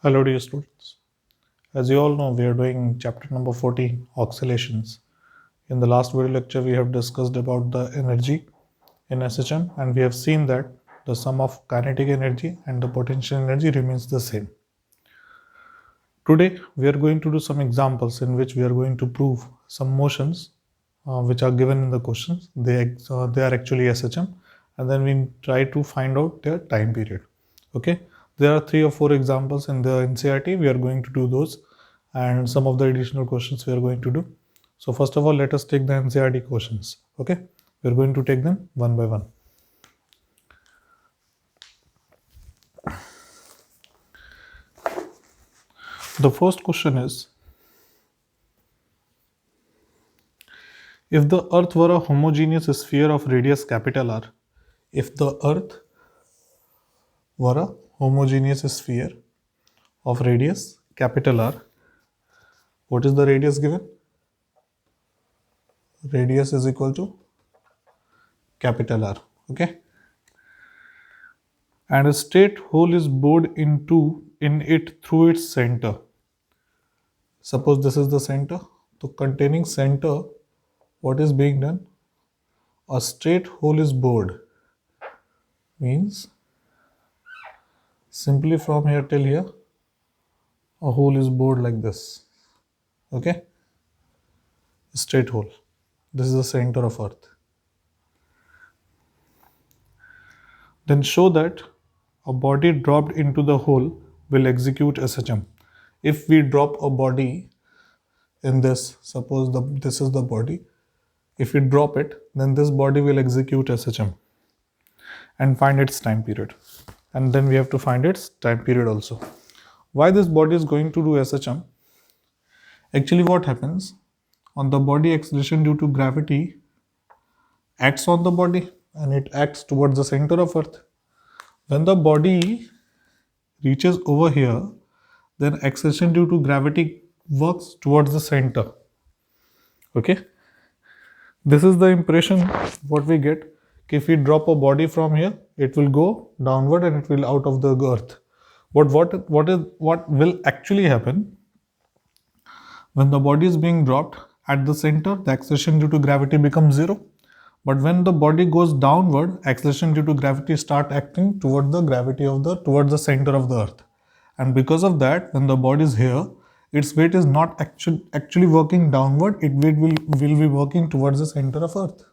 Hello dear students. As you all know, we are doing chapter number 14, oscillations. In the last video lecture, we have discussed about the energy in SHM and we have seen that the sum of kinetic energy and the potential energy remains the same. Today, we are going to do some examples in which we are going to prove some motions which are given in the questions. They are actually SHM and then we try to find out their time period. Okay, there are 3 or 4 examples in the NCERT. We are going to do those and some of the additional questions we are going to do. So first of all, let us take the NCERT questions. Okay, we are going to take them one by one. The first question is, if the earth were a homogeneous sphere of radius capital R, if the earth were a homogeneous sphere of radius capital R, what is the radius given? Radius is equal to capital R. Okay, and a straight hole is bored in it through its center. Suppose this is the center. So containing center, what is being done? A straight hole is bored. Means simply from here till here, a hole is bored like this. Okay, straight hole. This is the center of Earth. Then show that a body dropped into the hole will execute SHM. If we drop a body in this, suppose this is the body. If we drop it, then this body will execute SHM and find its time period. And then we have to find its time period also. Why this body is going to do SHM? Actually, what happens on the body, acceleration due to gravity acts on the body and it acts towards the center of Earth. When the body reaches over here, then acceleration due to gravity works towards the center. Okay, this is the impression what we get. If we drop a body from here, it will go downward and it will out of the Earth. What will actually happen when the body is being dropped at the center? The acceleration due to gravity becomes 0. But when the body goes downward, acceleration due to gravity start acting towards the center of the Earth. And because of that, when the body is here, its weight is not actually working downward, it will be working towards the center of Earth.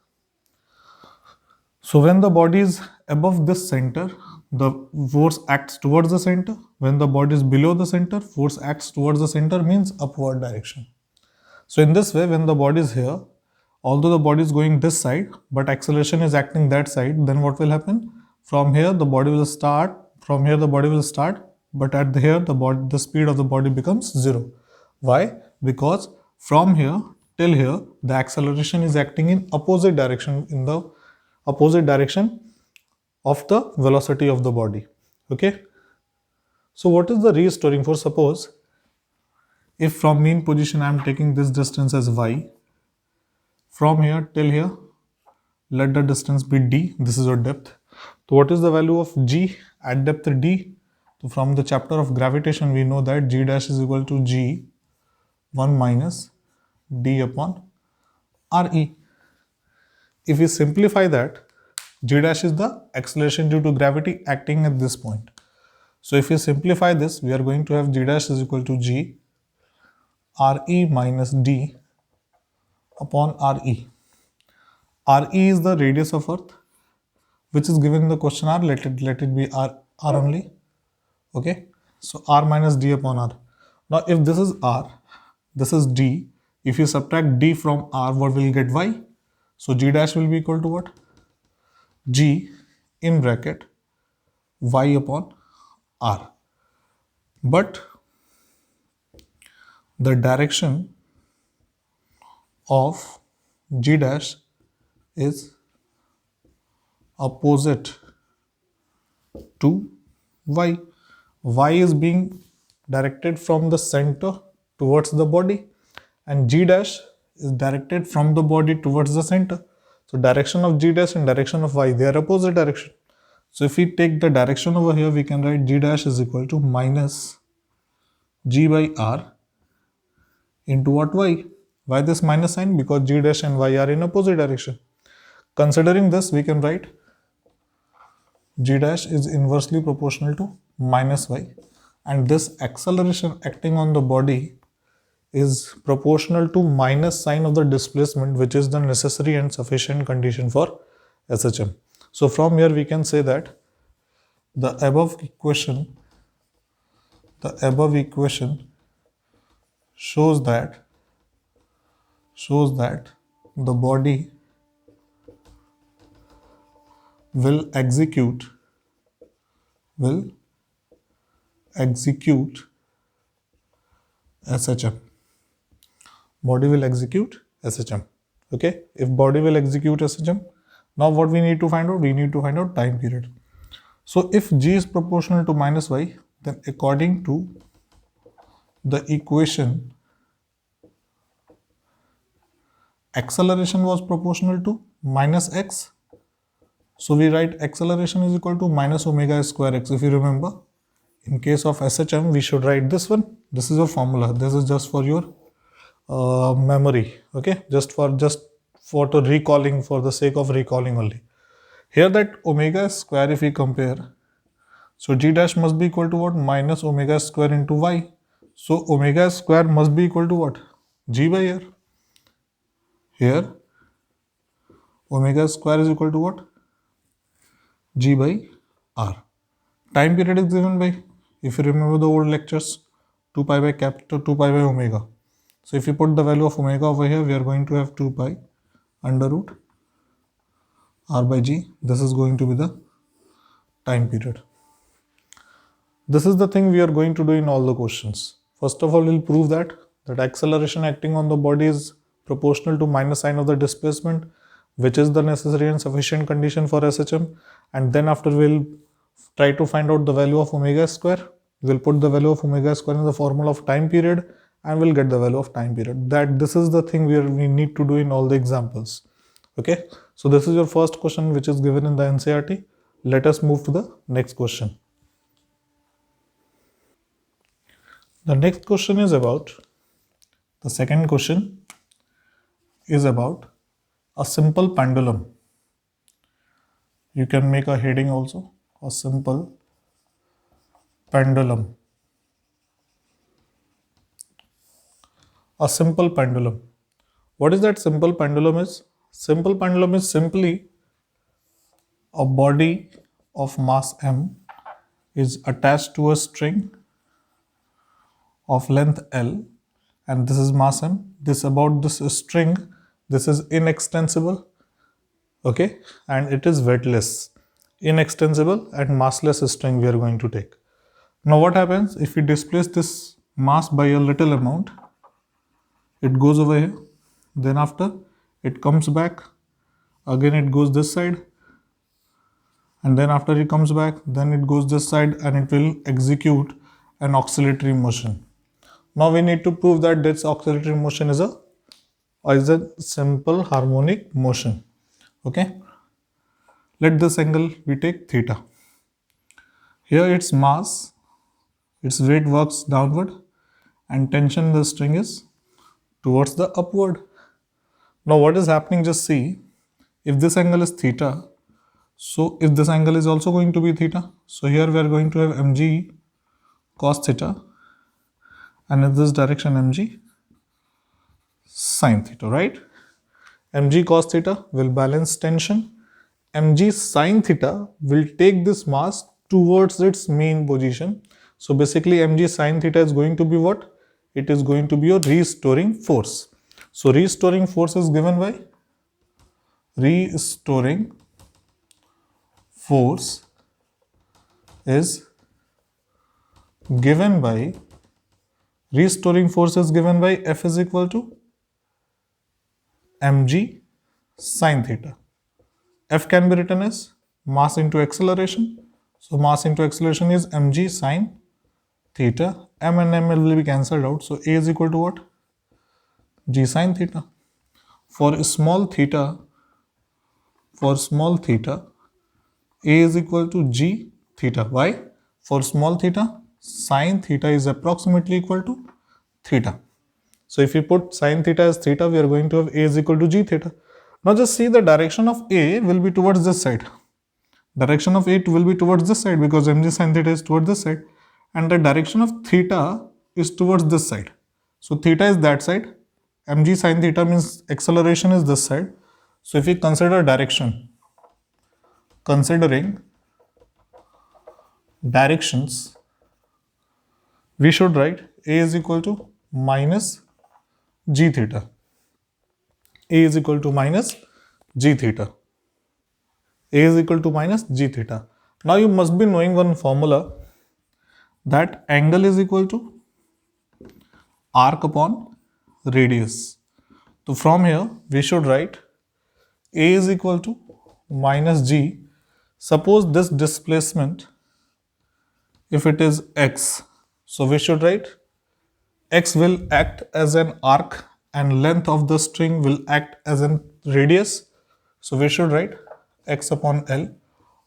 So when the body is above this center, the force acts towards the center. When the body is below the center, force acts towards the center, means upward direction. So in this way, when the body is here, although the body is going this side, but acceleration is acting that side, then what will happen? From here, the body will start, but at here, the speed of the body becomes 0. Why? Because from here till here, the acceleration is acting in opposite direction, of the velocity of the body. Okay. So what is the restoring force? Suppose if from mean position I am taking this distance as y, from here till here, let the distance be d. This is your depth. So what is the value of g at depth d? So from the chapter of gravitation, we know that g dash is equal to g 1 minus d upon re. If we simplify that, g dash is the acceleration due to gravity acting at this point. So if we simplify this, we are going to have g dash is equal to g re minus d upon re. Re is the radius of Earth, which is given in the question R. Let it be r only. Okay, so r minus d upon r. Now if this is r, this is d. If you subtract d from r, what will get y? So g dash will be equal to what? G in bracket y upon r. But the direction of g dash is opposite to y. Y is being directed from the center towards the body and g dash is directed from the body towards the center. So direction of g dash and direction of y, they are opposite direction. So if we take the direction over here, we can write g dash is equal to minus g by r into what? Y. Why this minus sign? Because g dash and y are in opposite direction. Considering this, we can write g dash is inversely proportional to minus y, and this acceleration acting on the body is proportional to minus sign of the displacement, which is the necessary and sufficient condition for SHM. So from here we can say that the above equation shows that the body will execute SHM. Body will execute SHM. Okay, if body will execute SHM, now what we need to find out? We need to find out time period. So if g is proportional to minus y, then according to the equation, acceleration was proportional to minus x. So we write acceleration is equal to minus omega square x. If you remember, in case of SHM, we should write this one. This is your formula. This is just for your memory. Okay, just for the recalling, for the sake of recalling only. Here that omega square, if we compare, so g dash must be equal to what? Minus omega square into y. So omega square must be equal to what? G by r. Here omega square is equal to what? G by r. Time period is given by, if you remember the old lectures, 2 pi by capital 2 pi by omega. So if you put the value of omega over here, we are going to have 2 pi under root r by g. This is going to be the time period. This is the thing we are going to do in all the questions. First of all, we'll prove that acceleration acting on the body is proportional to minus sign of the displacement, which is the necessary and sufficient condition for SHM. And then after, we'll try to find out the value of omega square. We'll put the value of omega square in the formula of time period, and we'll get the value of time period. This is the thing we need to do in all the examples. Okay, so this is your first question, which is given in the NCERT. Let us move to the next question. The next question is about, the second question is about a simple pendulum. You can make a heading also, a simple pendulum. A simple pendulum. What is that simple pendulum is? Simple pendulum is simply a body of mass m is attached to a string of length L, and this is mass m. This about this string, this is inextensible, okay, and it is weightless. Inextensible and massless string we are going to take. Now what happens if we displace this mass by a little amount? It goes over here, then after it comes back, again it goes this side, and then after it comes back, then it goes this side, and it will execute an oscillatory motion. Now we need to prove that this oscillatory motion is a simple harmonic motion. Okay, let this angle we take theta. Here its mass, its weight works downward, and tension in the string is towards the upward. Now what is happening, just see, if this angle is theta, so if this angle is also going to be theta, so here we are going to have mg cos theta, and in this direction mg sin theta, right? Mg cos theta will balance tension. Mg sin theta will take this mass towards its mean position. So basically mg sin theta is going to be what? It is going to be your restoring force. So restoring force is given by restoring force is given by F is equal to mg sin theta. F can be written as mass into acceleration. So mass into acceleration is mg sin theta. M and M will be cancelled out. So A is equal to what? G sin theta. For small theta, A is equal to G theta. Why? For small theta, sine theta is approximately equal to theta. So if we put sine theta as theta, we are going to have A is equal to g theta. Now just see the direction of A will be towards this side. Direction of A will be towards this side because mg sine theta is towards this side. And the direction of theta is towards this side. So theta is that side. Mg sine theta means acceleration is this side. So if we consider direction, considering directions, we should write A is equal to minus g theta. A is equal to minus g theta. A is equal to minus g theta. Now you must be knowing one formula, that angle is equal to arc upon radius. So from here we should write A is equal to minus g. Suppose this displacement, if it is x, so we should write x will act as an arc and length of the string will act as a radius. So we should write x upon L,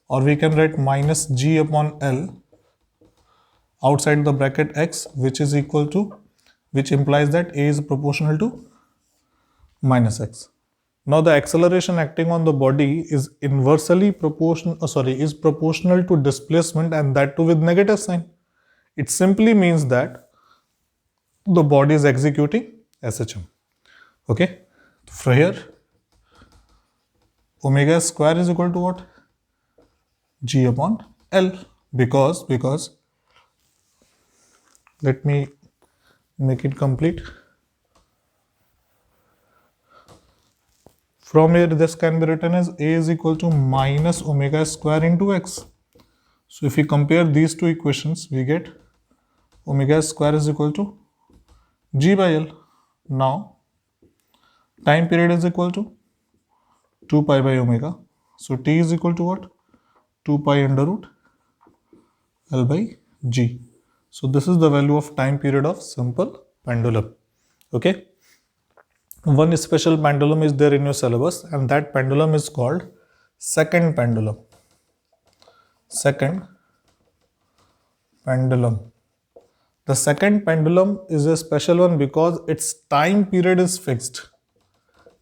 or we can write minus g upon L outside the bracket x, which is equal to, which implies that A is proportional to minus x. Now the acceleration acting on the body is inversely proportional, is proportional to displacement, and that too with negative sign. It simply means that the body is executing SHM. Okay, from here omega square is equal to what? G upon L, because let me make it complete. From here this can be written as A is equal to minus omega square into x. So if we compare these two equations, we get omega square is equal to g by L. Now time period is equal to 2 pi by omega. So t is equal to what? 2 pi under root L by g. So this is the value of time period of simple pendulum. Okay. One special pendulum is there in your syllabus, and that pendulum is called second pendulum. Second pendulum. The second pendulum is a special one because its time period is fixed.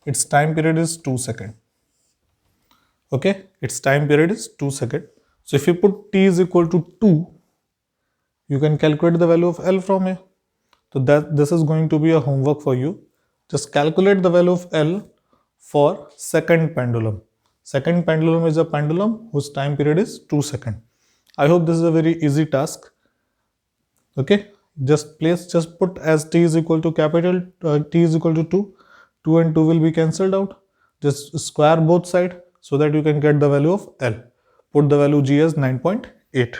Its time period is 2 seconds. Okay, its time period is 2 seconds. So if you put t is equal to 2, you can calculate the value of L from here. So this is going to be a homework for you. Just calculate the value of L for second pendulum. Second pendulum is a pendulum whose time period is 2 seconds. I hope this is a very easy task. Okay, just put as t is equal to capital T is equal to 2. 2 and 2 will be cancelled out. Just square both sides so that you can get the value of L. Put the value G as 9.8.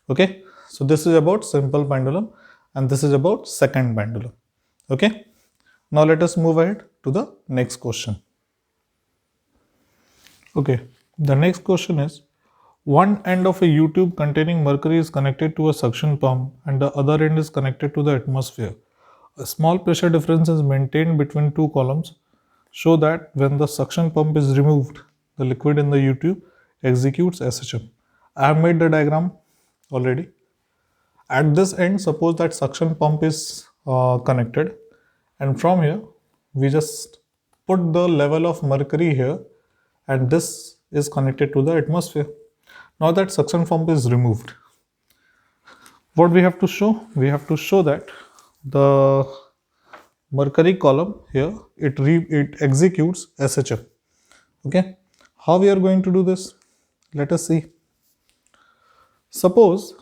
Okay, so this is about simple pendulum and this is about second pendulum. Okay. Now let us move ahead to the next question. Okay, the next question is, one end of a U-tube containing mercury is connected to a suction pump and the other end is connected to the atmosphere. A small pressure difference is maintained between two columns. Show that when the suction pump is removed, the liquid in the U-tube executes SHM. I have made the diagram already. At this end, suppose that suction pump is connected. And from here, we just put the level of mercury here and this is connected to the atmosphere. Now that suction pump is removed, what we have to show? We have to show that the mercury column here, it executes SHM. Okay. How we are going to do this? Let us see. Suppose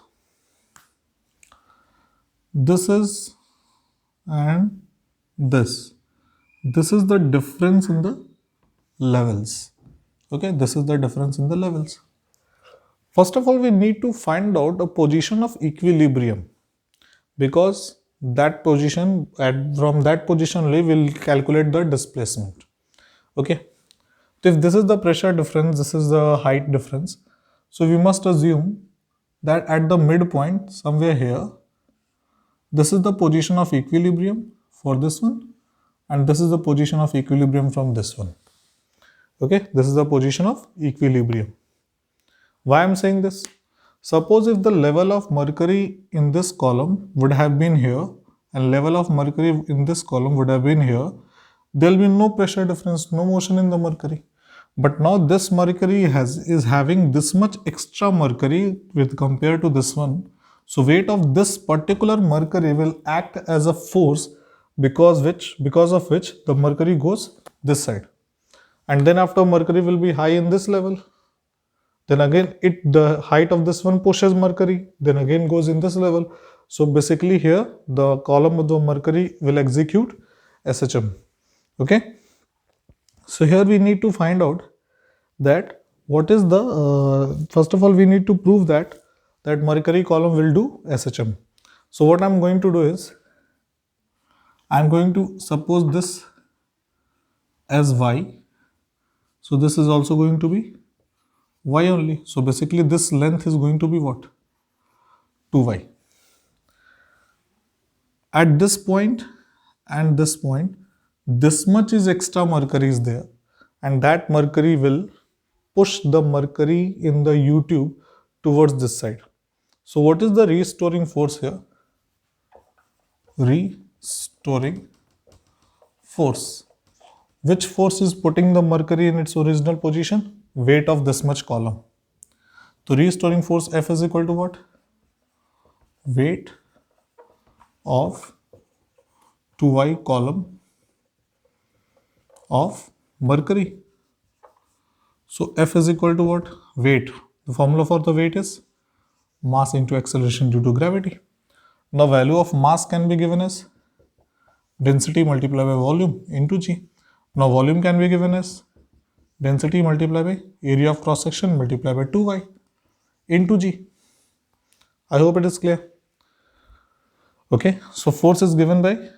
this is and this is the difference in the levels. Okay, this is the difference in the levels. First of all, we need to find out a position of equilibrium, because that position, from that position only we'll calculate the displacement. Okay, so if this is the pressure difference, this is the height difference, so we must assume that at the midpoint somewhere here, this is the position of equilibrium for this one, and this is the position of equilibrium from this one. Okay, this is the position of equilibrium. Why I'm saying this? Suppose if the level of mercury in this column would have been here and level of mercury in this column would have been here, there will be no pressure difference, no motion in the mercury. But now this mercury is having this much extra mercury with compared to this one. So weight of this particular mercury will act as a force because of which the mercury goes this side. And then after mercury will be high in this level. Then again the height of this one pushes mercury, then again goes in this level. So basically here the column of the mercury will execute SHM. Okay. So here we need to find out that what is the first of all we need to prove that mercury column will do SHM. So what I'm going to do is I'm going to suppose this as Y. So this is also going to be Y only. So basically this length is going to be what? 2Y. At this point and this point, this much is extra mercury is there, and that mercury will push the mercury in the U-tube towards this side. So what is the restoring force here? Restoring force. Which force is putting the mercury in its original position? Weight of this much column. So restoring force F is equal to what? Weight of 2Y column of mercury. So F is equal to what? Weight. The formula for the weight is mass into acceleration due to gravity. Now value of mass can be given as density multiplied by volume into G. Now volume can be given as density multiplied by area of cross section multiplied by 2Y into G. I hope it is clear. Okay, so force is given by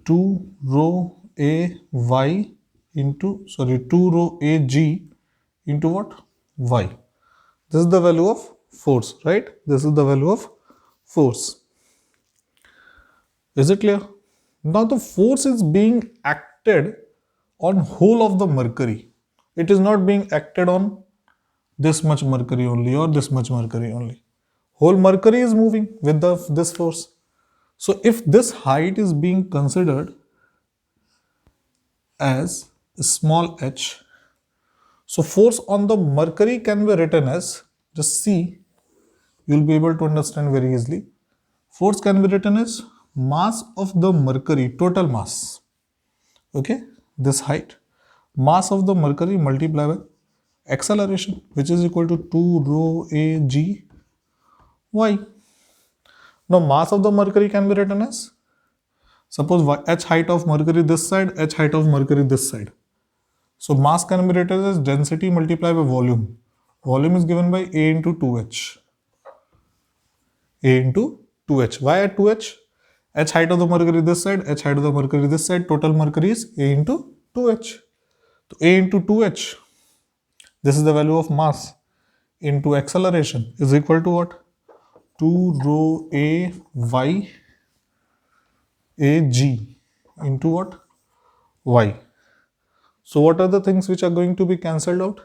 2 rho A Y into 2 rho A G into what? Y. This is the value of force, right? This is the value of force. Is it clear? Now the force is being acted on whole of the mercury. It is not being acted on this much mercury only or this much mercury only. Whole mercury is moving with this force. So if this height is being considered as small h, so force on the mercury can be written as, just see, you will be able to understand very easily. Force can be written as mass of the mercury, total mass. Okay, this height, mass of the mercury multiplied by acceleration, which is equal to 2 rho A G Y. Now mass of the mercury can be written as, suppose h height of mercury this side, h height of mercury this side. So mass can be written as density multiplied by volume. Volume is given by A into 2h. A into 2h. Why at 2h? H height of the mercury this side, h height of the mercury this side. Total mercury is A into 2h. So A into 2h. This is the value of mass into acceleration is equal to what? 2 rho A Y A G into what? Y. So what are the things which are going to be cancelled out?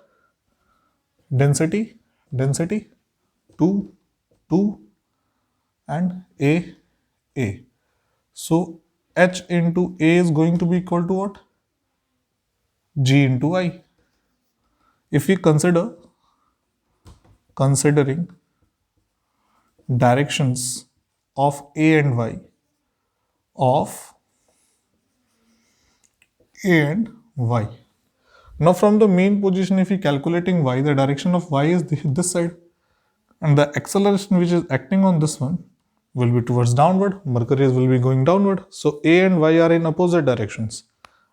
Density, 2, 2 and A. So H into A is going to be equal to what? G into I. If we considering directions of A and Y of A and Y. Now from the main position, if we calculating Y, the direction of Y is this side, and the acceleration which is acting on this one will be towards downward. Mercury will be going downward. So A and Y are in opposite directions,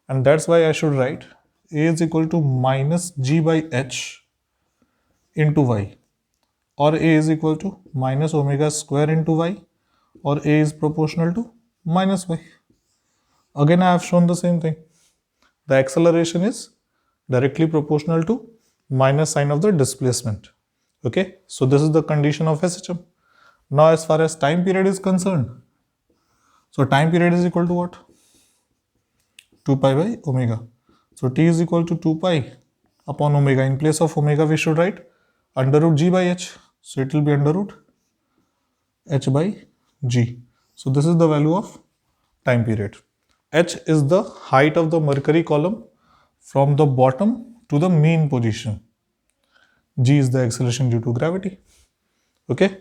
and that's why I should write A is equal to minus G by H into Y, or A is equal to minus omega square into Y, or A is proportional to minus Y. Again I have shown the same thing. The acceleration is directly proportional to minus sign of the displacement. Okay, so this is the condition of SHM. Now as far as time period is concerned, so time period is equal to what? 2 pi by omega. So T is equal to 2 pi upon omega. In place of omega we should write under root G by H. So it will be under root H by G. So this is the value of time period. H is the height of the Mercury column from the bottom to the mean position. G is the acceleration due to gravity. Okay.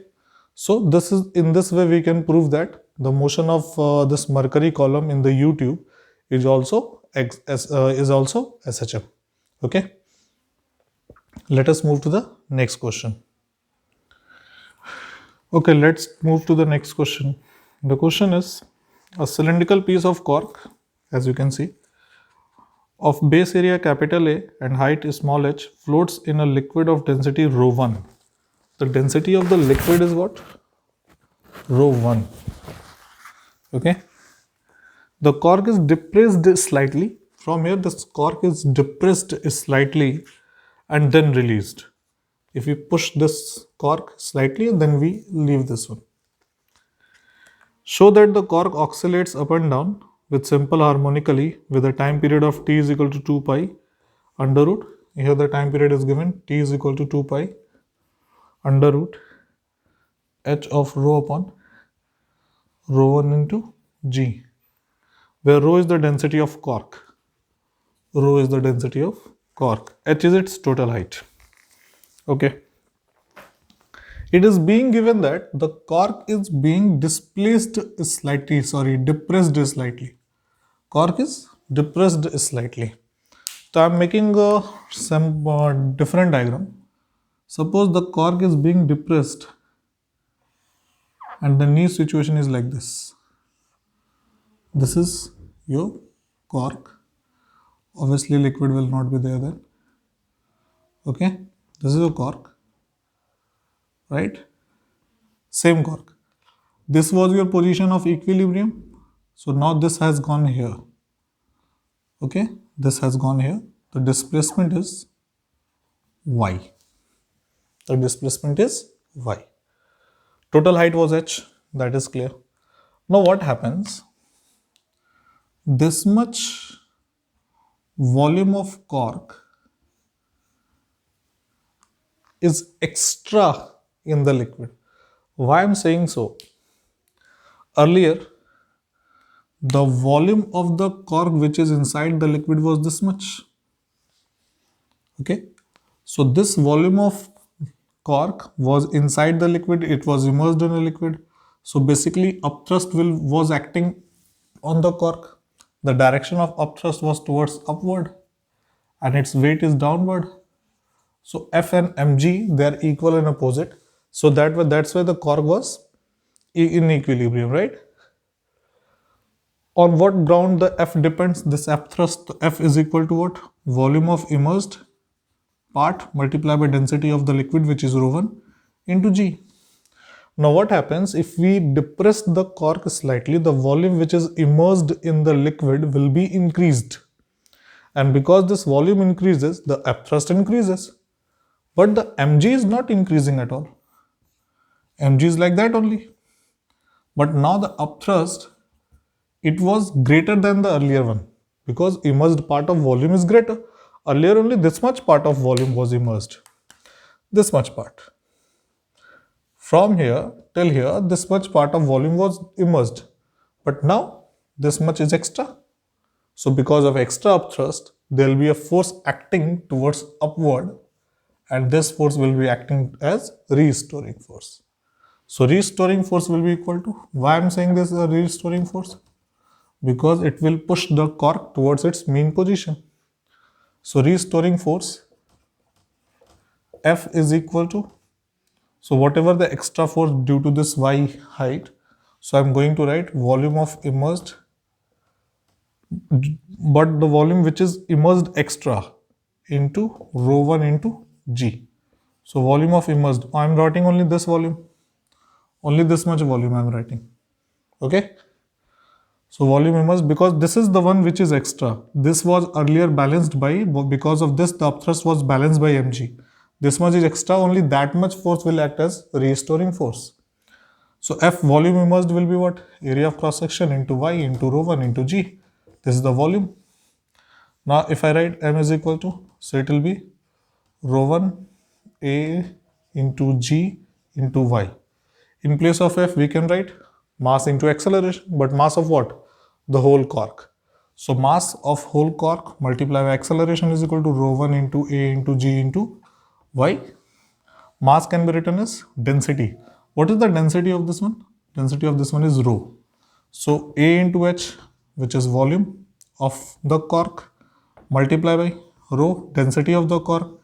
So this is, in this way we can prove that the motion of this Mercury column in the U tube is also SHM. Okay. Let us move to the next question. Okay, let's move to the next question. The question is, a cylindrical piece of cork, as you can see, of base area capital A and height small h floats in a liquid of density rho 1. The density of the liquid is what? Rho 1. Okay. The cork is depressed slightly. From here, this cork is depressed slightly and then released. If we push this cork slightly, then we leave this one. Show that the cork oscillates up and down with simple harmonically with a time period of t is equal to 2 pi under root. Here the time period is given, t is equal to 2 pi under root h of rho upon rho 1 into g, where rho is the density of cork. Rho is the density of cork. H is its total height. Okay. It is being given that the cork is being depressed slightly. Cork is depressed slightly. So I am making some different diagram. Suppose the cork is being depressed and the knee situation is like this. This is your cork. Obviously liquid will not be there then. Okay. This is a cork. Right? Same cork. This was your position of equilibrium. So now this has gone here. Okay. This has gone here. The displacement is y. The displacement is y. Total height was h. That is clear. Now what happens? This much volume of cork is extra in the liquid. Why I am saying so? Earlier, the volume of the cork which is inside the liquid was this much. Okay. So this volume of cork was inside the liquid, it was immersed in a liquid. So basically upthrust was acting on the cork. The direction of upthrust was towards upward and its weight is downward. So F and mg, they are equal and opposite. So that's why the cork was in equilibrium, right? On what ground the F depends? This upthrust F is equal to what? Volume of immersed part multiplied by density of the liquid, which is rho 1 into G. Now what happens if we depress the cork slightly? The volume which is immersed in the liquid will be increased. And because this volume increases, the upthrust increases. But the mg is not increasing at all. Mg is like that only. But now the upthrust, it was greater than the earlier one because immersed part of volume is greater. Earlier only this much part of volume was immersed. This much part. From here till here, this much part of volume was immersed. But now this much is extra. So because of extra upthrust, there will be a force acting towards upward, and this force will be acting as restoring force. So restoring force will be equal to, why I am saying this is a restoring force? Because it will push the cork towards its mean position. So restoring force F is equal to, so whatever the extra force due to this y height, so I am going to write volume of immersed, but the volume which is immersed extra into rho 1 into G. So volume of immersed, I am writing only this volume. Only this much volume I am writing. Okay. So volume immersed, because this is the one which is extra. This was earlier balanced by, because of this the upthrust was balanced by mg. This much is extra, only that much force will act as restoring force. So F volume immersed will be what? Area of cross section into y into rho 1 into G. This is the volume. Now if I write m is equal to, so it will be rho 1 A into g into y. In place of F, we can write mass into acceleration, but mass of what? The whole cork. So mass of whole cork multiplied by acceleration is equal to rho 1 into A into G into Y. Mass can be written as density. What is the density of this one? Density of this one is rho. So A into H, which is volume of the cork, multiply by rho, density of the cork.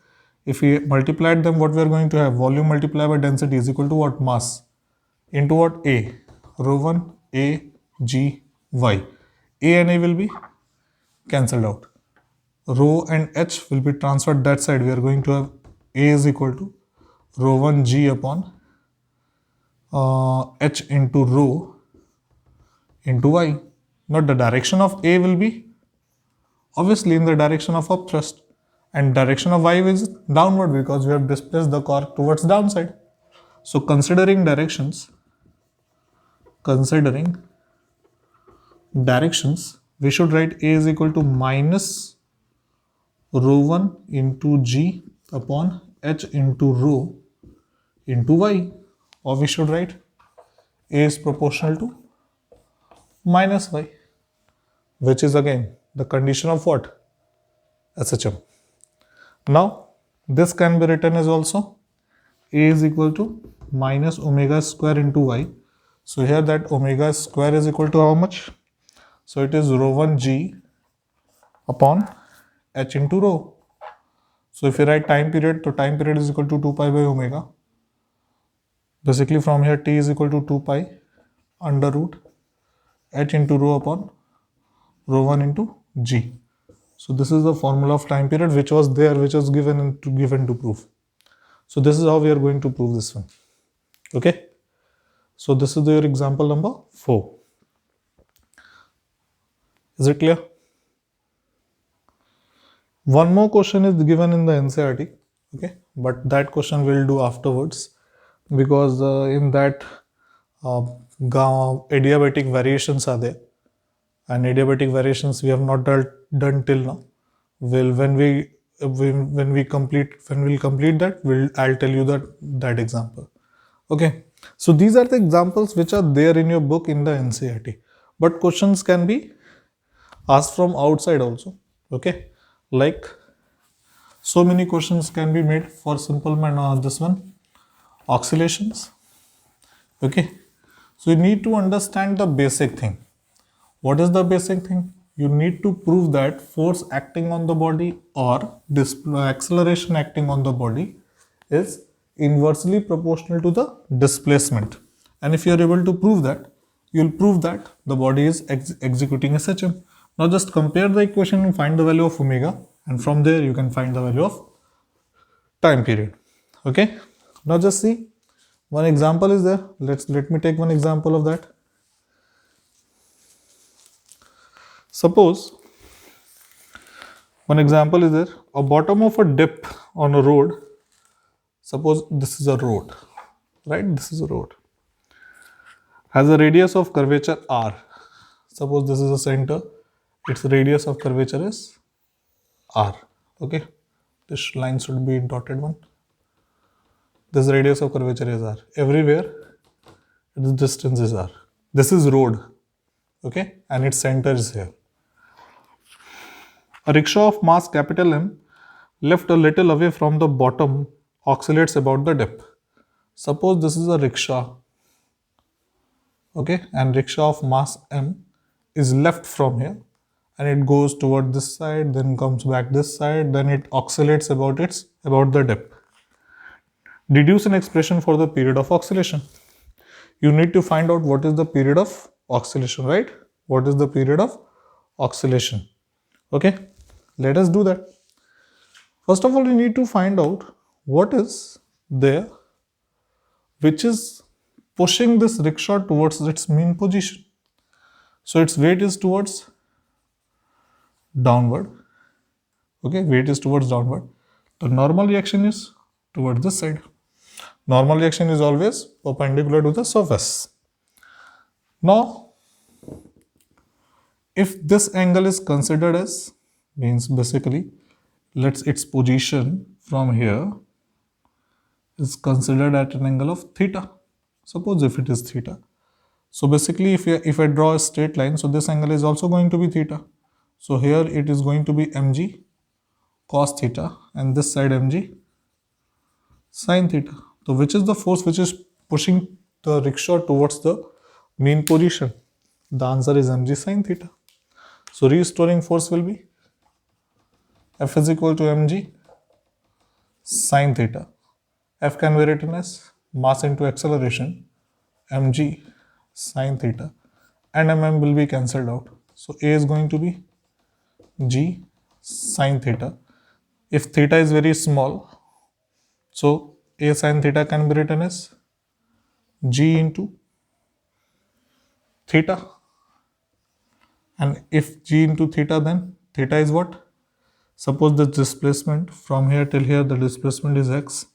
If we multiplied them, what we are going to have? Volume multiplied by density is equal to what? Mass into what? A. Rho 1 A G Y. A and A will be cancelled out. Rho and H will be transferred that side. We are going to have A is equal to rho 1 G upon H into rho into Y. Now the direction of A will be obviously in the direction of upthrust, and direction of Y is downward because we have displaced the cork towards downside. So considering directions, we should write A is equal to minus rho 1 into G upon H into rho into Y, or we should write A is proportional to minus Y, which is again the condition of what? SHM. Now this can be written as also A is equal to minus omega square into Y. So here that omega square is equal to how much? So it is rho 1 G upon H into rho. So if you write time period, so time period is equal to 2 pi by omega. Basically from here T is equal to 2 pi under root H into rho upon rho 1 into G. So this is the formula of time period which was there, which was given to prove. So this is how we are going to prove this one. Okay. So this is your example number 4. Is it clear? One more question is given in the NCERT. Okay, but that question we'll do afterwards, because in that adiabatic variations are there, and adiabatic variations we have not done till now. Well, when we'll complete that, I'll tell you that example. Okay, so these are the examples which are there in your book in the NCERT, but questions can be asked from outside also. Okay, like so many questions can be made for simple manner. This one, oscillations. Okay, so you need to understand the basic thing. What is the basic thing? You need to prove that force acting on the body or acceleration acting on the body is inversely proportional to the displacement. And if you are able to prove that, you will prove that the body is executing SHM. Now just compare the equation and find the value of omega, and from there you can find the value of time period. Okay, now just see, one example is there. Let me take one example of that. Suppose one example is there, a bottom of a dip on a road. Suppose this is a road, right? This is a road, has a radius of curvature r. Suppose this is a center, its radius of curvature is r. Okay, this line should be dotted one. This radius of curvature is r. Everywhere its distance is r. This is road, okay, and its center is here. A rickshaw of mass capital M left a little away from the bottom oscillates about the dip. Suppose this is a rickshaw, okay, and rickshaw of mass M is left from here, and it goes toward this side, then comes back this side, then it oscillates about the dip. Deduce an expression for the period of oscillation. You need to find out what is the period of oscillation, right? What is the period of oscillation? Okay, let us do that. First of all, you need to find out what is there which is pushing this rickshaw towards its mean position. So its weight is towards downward. Okay, weight is towards downward. The normal reaction is towards this side. Normal reaction is always perpendicular to the surface. Now, if this angle is considered as, means basically, let's its position from here is considered at an angle of theta. Suppose if it is theta. So basically if I draw a straight line, so this angle is also going to be theta. So here it is going to be mg cos theta and this side mg sin theta. So which is the force which is pushing the rickshaw towards the mean position? The answer is mg sin theta. So restoring force will be F is equal to mg sin theta. F can be written as mass into acceleration, mg sin theta, and mm will be cancelled out. So A is going to be g sin theta. If theta is very small, so A sin theta can be written as g into theta. And if g into theta, then theta is what? Suppose the displacement from here till here, the displacement is x.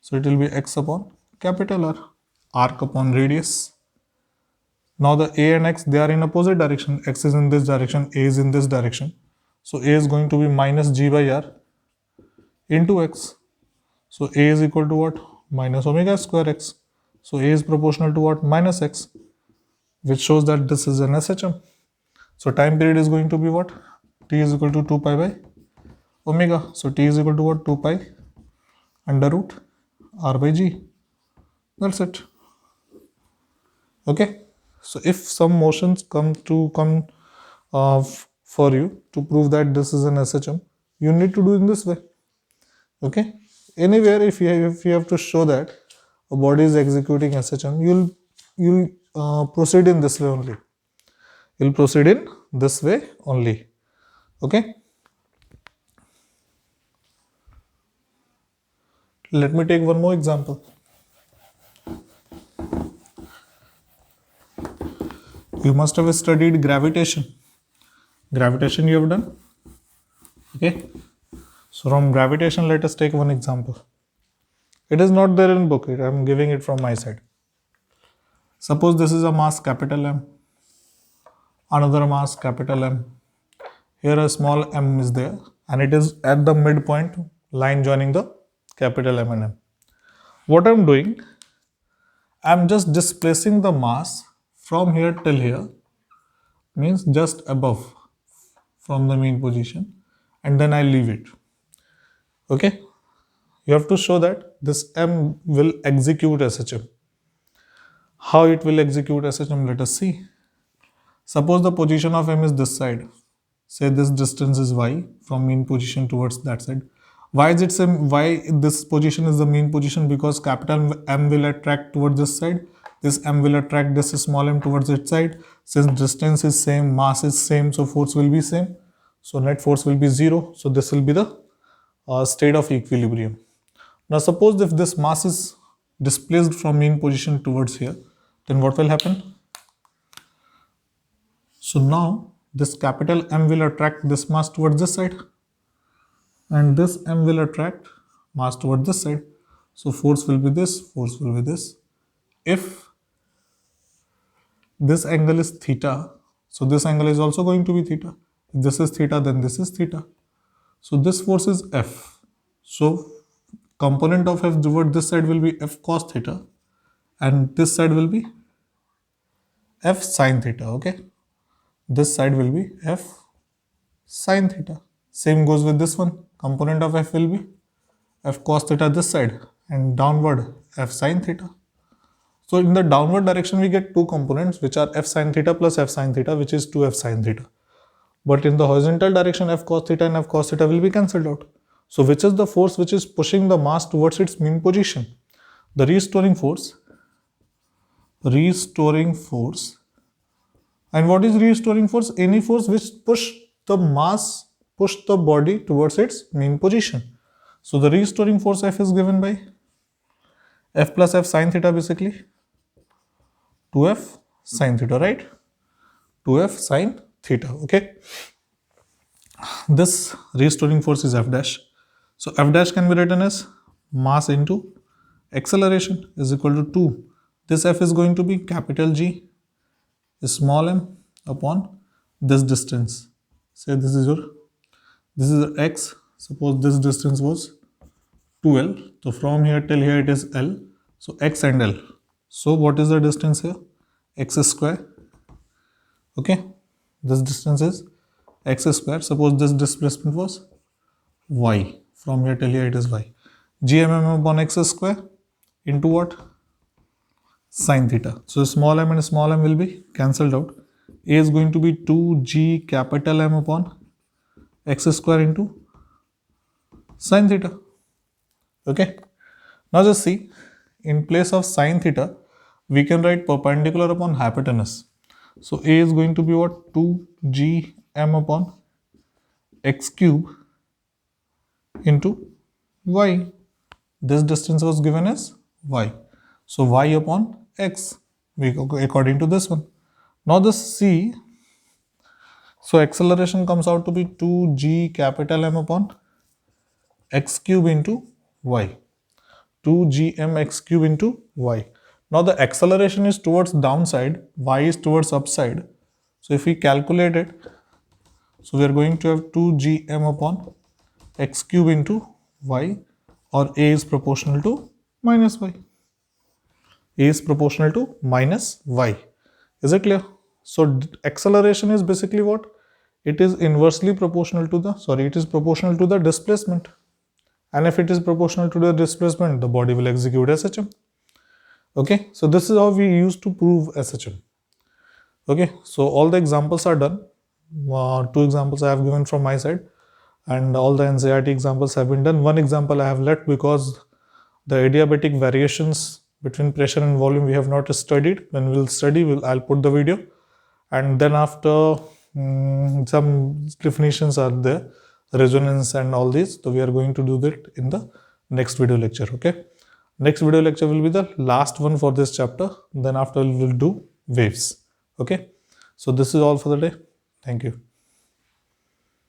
So it will be x upon capital R, arc upon radius. Now the A and x, they are in opposite direction. X is in this direction, A is in this direction. So A is going to be minus g by r into x. So A is equal to what? Minus omega square x. So A is proportional to what? Minus x, which shows that this is an SHM. So time period is going to be what? T is equal to 2 pi by omega. So T is equal to what? 2 pi under root r by g. That's it. Okay. So if some motions come for you to prove that this is an SHM, you need to do in this way. Okay. Anywhere if you have to show that a body is executing SHM, you'll proceed in this way only. You'll proceed in this way only. Okay. Let me take one more example. You must have studied gravitation. Gravitation you have done. Okay. So from gravitation, let us take one example. It is not there in book. I am giving it from my side. Suppose this is a mass capital M. Another mass capital M. Here a small m is there and it is at the midpoint line joining the capital M and M. What I am doing, I am just displacing the mass from here till here, means just above from the mean position, and then I leave it. Okay, you have to show that this M will execute SHM. How it will execute SHM, let us see. Suppose the position of M is this side. Say this distance is y from mean position towards that side. Why is it same? Why this position is the mean position? Because capital M will attract towards this side. This M will attract this small m towards its side. Since distance is same, mass is same, so force will be same. So net force will be 0. So this will be the state of equilibrium. Now suppose if this mass is displaced from mean position towards here, then what will happen? So now this capital M will attract this mass towards this side and this M will attract mass towards this side. So force will be this, force will be this. If this angle is theta, so this angle is also going to be theta. If this is theta, then this is theta. So this force is F. So component of F toward this side will be F cos theta and this side will be F sin theta. Okay. This side will be F sin theta. Same goes with this one. Component of F will be F cos theta this side and downward F sin theta. So in the downward direction we get two components which are F sin theta plus F sin theta, which is 2F sin theta. But in the horizontal direction F cos theta and F cos theta will be cancelled out. So which is the force which is pushing the mass towards its mean position? The restoring force. Restoring force. And what is restoring force? Any force which push the body towards its mean position. So the restoring force F is given by F plus F sin theta, basically 2F sin theta, right? 2F sin theta. Okay. This restoring force is F dash. So F dash can be written as mass into acceleration is equal to 2. This F is going to be capital G small m upon this distance. Say this is your x. Suppose this distance was 2L. So from here till here it is L. So x and L. So what is the distance here? X square. Okay. This distance is x square. Suppose this displacement was y. From here till here it is y. Gmm upon x square into what? Sine theta. So small m and small m will be cancelled out. A is going to be 2g capital M upon x square into sine theta. Okay. Now just see, in place of sine theta, we can write perpendicular upon hypotenuse. So A is going to be what? 2g m upon x cube into y. This distance was given as y. So y upon x, we go according to this one. Now this C, so acceleration comes out to be 2g capital M upon x cube into y. 2gm x cube into y. Now the acceleration is towards downside, y is towards upside. So if we calculate it, so we are going to have 2gm upon x cube into y, or A is proportional to minus y. A is proportional to minus y. Is it clear? So acceleration is basically what? It is inversely proportional to the, it is proportional to the displacement. And if it is proportional to the displacement, the body will execute SHM. Okay, so this is how we used to prove SHM. Okay, so all the examples are done. 2 examples I have given from my side, and all the NCERT examples have been done. One example I have left because the adiabatic variations between pressure and volume we have not studied. When we'll study, I'll put the video, and then after some definitions are there, resonance and all these. So we are going to do that in the next video lecture. Okay, next video lecture will be the last one for this chapter. Then after we'll do waves. Okay, so this is all for the day. Thank you.